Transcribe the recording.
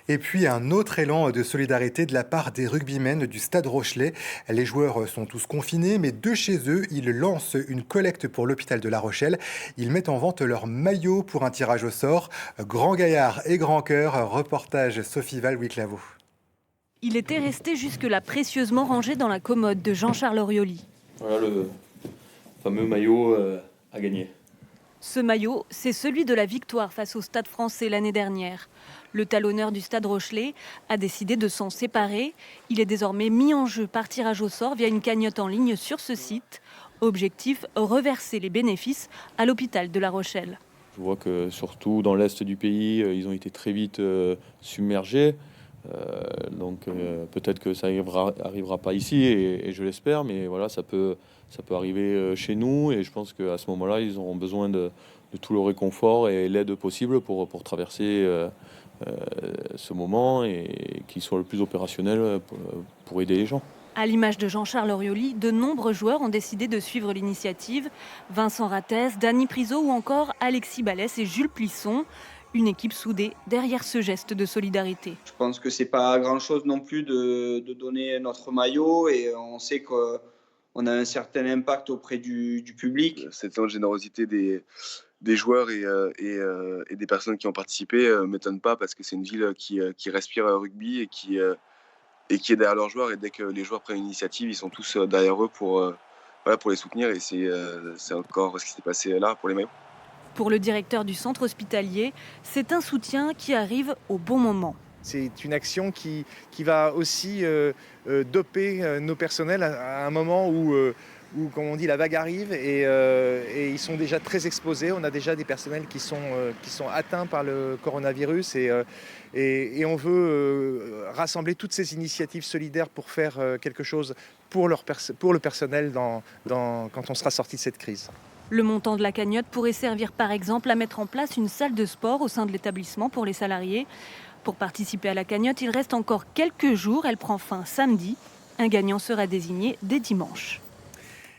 Et puis un autre élan de solidarité de la part des rugbymen du Stade Rochelais. Les joueurs sont tous confinés, mais de chez eux, ils lancent une collecte pour l'hôpital de La Rochelle. Ils mettent en vente leurs maillots pour un tirage au sort. Grand gaillard et grand cœur, reportage Sophie Val-Wiclavo. Il était resté jusque-là précieusement rangé dans la commode de Jean-Charles Orioli. Voilà le fameux maillot à gagner. Ce maillot, c'est celui de la victoire face au Stade français l'année dernière. Le talonneur du Stade Rochelais a décidé de s'en séparer. Il est désormais mis en jeu par tirage au sort via une cagnotte en ligne sur ce site. Objectif, reverser les bénéfices à l'hôpital de La Rochelle. Je vois que surtout dans l'est du pays, ils ont été très vite submergés. Donc peut-être que ça arrivera pas ici et je l'espère, mais voilà, ça peut arriver chez nous et je pense qu'à ce moment-là, ils auront besoin de tout le réconfort et l'aide possible pour traverser ce moment et qu'ils soient le plus opérationnels pour aider les gens. À l'image de Jean-Charles Orioli, de nombreux joueurs ont décidé de suivre l'initiative. Vincent Rattès, Dany Priso ou encore Alexis Ballès et Jules Plisson. Une équipe soudée derrière ce geste de solidarité. Je pense que c'est pas grand-chose non plus de donner notre maillot et on sait qu'on a un certain impact auprès du public. Cette grande générosité des joueurs et des personnes qui ont participé m'étonne pas parce que c'est une ville qui respire rugby et qui est derrière leurs joueurs et dès que les joueurs prennent une initiative, ils sont tous derrière eux pour les soutenir et c'est encore ce qui s'est passé là pour les maillots. Pour le directeur du centre hospitalier, c'est un soutien qui arrive au bon moment. C'est une action qui va aussi doper nos personnels à un moment où, comme on dit, la vague arrive et ils sont déjà très exposés. On a déjà des personnels qui sont atteints par le coronavirus et on veut rassembler toutes ces initiatives solidaires pour faire quelque chose pour le personnel quand on sera sorti de cette crise. Le montant de la cagnotte pourrait servir par exemple à mettre en place une salle de sport au sein de l'établissement pour les salariés. Pour participer à la cagnotte, il reste encore quelques jours. Elle prend fin samedi. Un gagnant sera désigné dès dimanche.